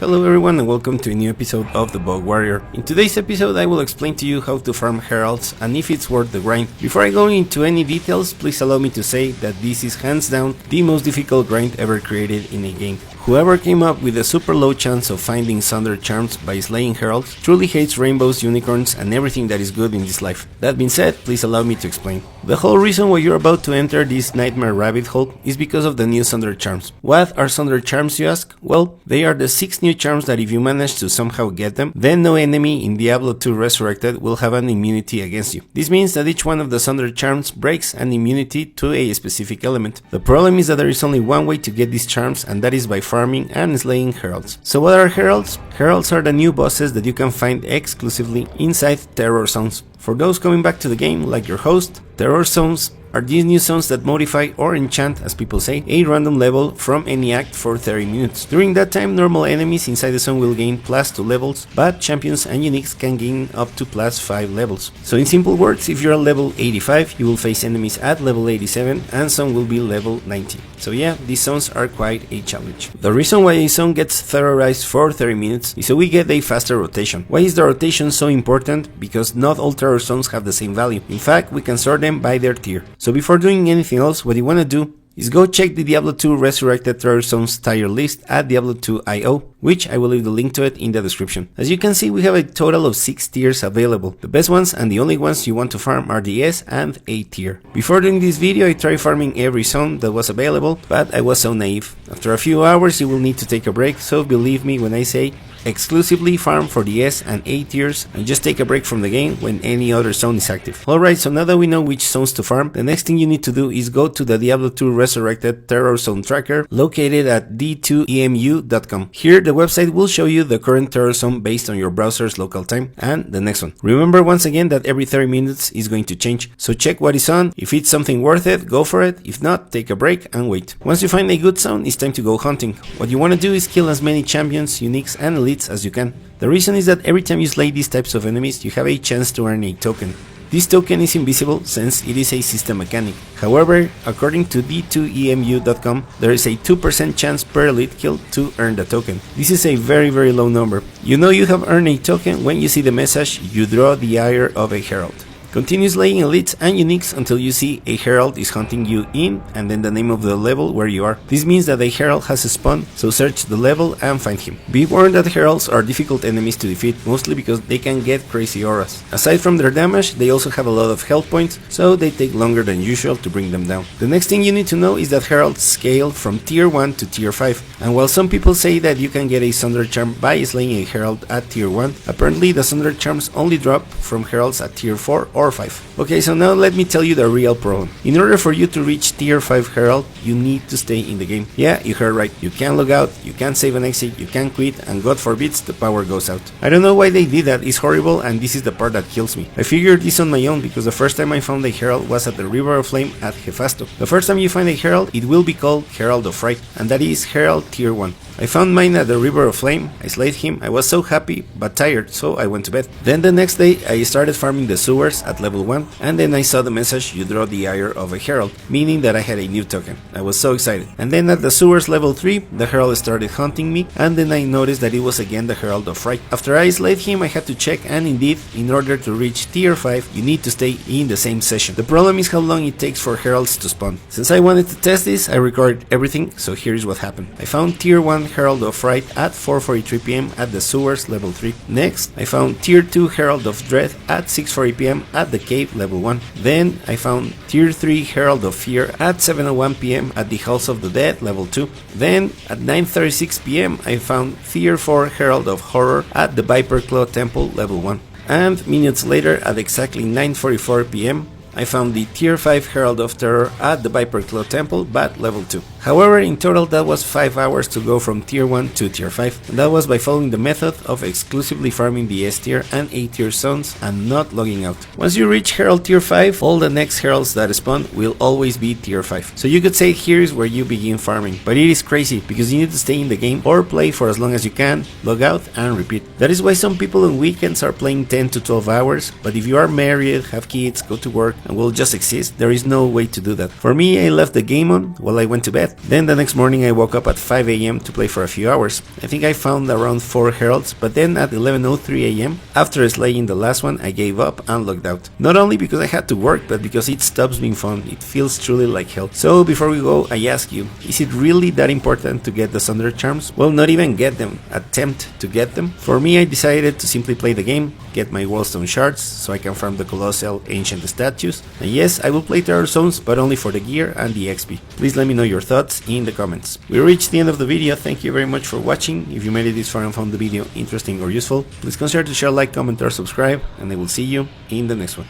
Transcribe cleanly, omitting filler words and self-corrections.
Hello everyone and welcome to a new episode of The Bug Warrior. In today's episode I will explain to you how to farm Heralds and if it's worth the grind. Before I go into any details, please allow me to say that this is hands down the most difficult grind ever created in a game. Whoever came up with a super low chance of finding Sunder charms by slaying Heralds truly hates rainbows, unicorns and everything that is good in this life. That being said, please allow me to explain. The whole reason why you're about to enter this nightmare rabbit hole is because of the new Sunder charms. What are Sunder charms, you ask? Well, they are the 6 new charms that if you manage to somehow get them, then no enemy in Diablo 2 Resurrected will have an immunity against you. This means that each one of the Sunder charms breaks an immunity to a specific element. The problem is that there is only one way to get these charms, and that is by farming and slaying Heralds. So what are Heralds? Heralds are the new bosses that you can find exclusively inside Terror Zones. For those coming back to the game, like your host, Terror Zones are these new zones that modify or enchant, as people say, a random level from any act for 30 minutes. During that time, normal enemies inside the zone will gain +2 levels, but champions and uniques can gain up to +5 levels. So in simple words, if you're at level 85, you will face enemies at level 87 and some will be level 90. So yeah, these zones are quite a challenge. The reason why a zone gets terrorized for 30 minutes is so we get a faster rotation. Why is the rotation so important? Because not all terror zones have the same value. In fact, we can sort them by their tier. So before doing anything else, what you want to do is go check the Diablo 2 Resurrected Terror Zones tier list at Diablo 2.io, which I will leave the link to it in the description. As you can see, we have a total of 6 tiers available. The best ones and the only ones you want to farm are the S and A tier. Before doing this video, I tried farming every zone that was available, but I was so naive. After a few hours, you will need to take a break, so believe me when I say exclusively farm for the S and A tiers and just take a break from the game when any other zone is active. Alright, so now that we know which zones to farm, the next thing you need to do is go to the Diablo 2 Resurrected Terror Zone Tracker located at d2emu.com. Here the website will show you the current terror zone based on your browser's local time and the next one. Remember once again that every 30 minutes is going to change, so check what is on. If it's something worth it, go for it. If not, take a break and wait. Once you find a good zone, it's time to go hunting. What you want to do is kill as many champions, uniques and elites as you can. The reason is that every time you slay these types of enemies, you have a chance to earn a token. This token is invisible since it is a system mechanic. However, according to d2emu.com, there is a 2% chance per elite kill to earn the token. This is a very low number. You know you have earned a token when you see the message, "You draw the ire of a herald." Continue slaying elites and uniques until you see a herald is hunting you in and then the name of the level where you are. This means that a herald has spawned, so search the level and find him. Be warned that heralds are difficult enemies to defeat, mostly because they can get crazy auras. Aside from their damage, they also have a lot of health points, so they take longer than usual to bring them down. The next thing you need to know is that heralds scale from tier 1 to tier 5, and while some people say that you can get a Sunder charm by slaying a herald at tier 1, apparently the Sunder charms only drop from heralds at tier 4 or 5. Okay, so now let me tell you the real problem. In order for you to reach tier 5 herald, you need to stay in the game. Yeah, you heard right. You can't log out, you can't save an exit, you can't quit, and God forbids the power goes out. I don't know why they did that, it's horrible, and this is the part that kills me. I figured this on my own because the first time I found a herald was at the River of Flame at Hephasto. The first time you find a herald, it will be called Herald of Fright, and that is herald tier 1. I found mine at the River of Flame, I slayed him, I was so happy but tired, so I went to bed. Then the next day I started farming the sewers at level 1, and then I saw the message, "You draw the ire of a herald," meaning that I had a new token. I was so excited. And then at the sewers level 3, the herald started hunting me, and then I noticed that it was again the Herald of Fright. After I slayed him, I had to check, and indeed, in order to reach tier 5, you need to stay in the same session. The problem is how long it takes for heralds to spawn. Since I wanted to test this, I recorded everything, so here's what happened. I found tier 1 Herald of Fright at 4:43 PM at the sewers level 3. Next, I found tier 2 Herald of Dread at 6:40 PM at the cave level 1. Then I found tier 3 Herald of Fear at 7:01 PM at the House of the Dead level 2. Then at 9:36 PM I found tier 4 Herald of Horror at the Viper Claw Temple level 1. And minutes later at exactly 9:44 PM I found the tier 5 Herald of Terror at the Viper Claw Temple, but level 2. However, in total that was 5 hours to go from tier 1 to tier 5, and that was by following the method of exclusively farming the S tier and A tier zones and not logging out. Once you reach Herald tier 5, all the next heralds that spawn will always be tier 5. So you could say here is where you begin farming, but it is crazy because you need to stay in the game or play for as long as you can, log out and repeat. That is why some people on weekends are playing 10 to 12 hours, but if you are married, have kids, go to work, and will just exist, there is no way to do that. For me, I left the game on while I went to bed. Then the next morning I woke up at 5 AM to play for a few hours. I think I found around 4 Heralds, but then at 11:03 AM, after slaying the last one, I gave up and logged out. Not only because I had to work, but because it stops being fun. It feels truly like hell. So before we go, I ask you, is it really that important to get the Sunder charms? Well, not even get them, attempt to get them. For me, I decided to simply play the game, get my Wallstone shards so I can farm the colossal ancient statues, and yes, I will play Terror Zones, but only for the gear and the XP. Please let me know your thoughts in the comments. We reached the end of the video. Thank you very much for watching. If you made it this far and found the video interesting or useful, please consider to share, like, comment or subscribe, and I will see you in the next one.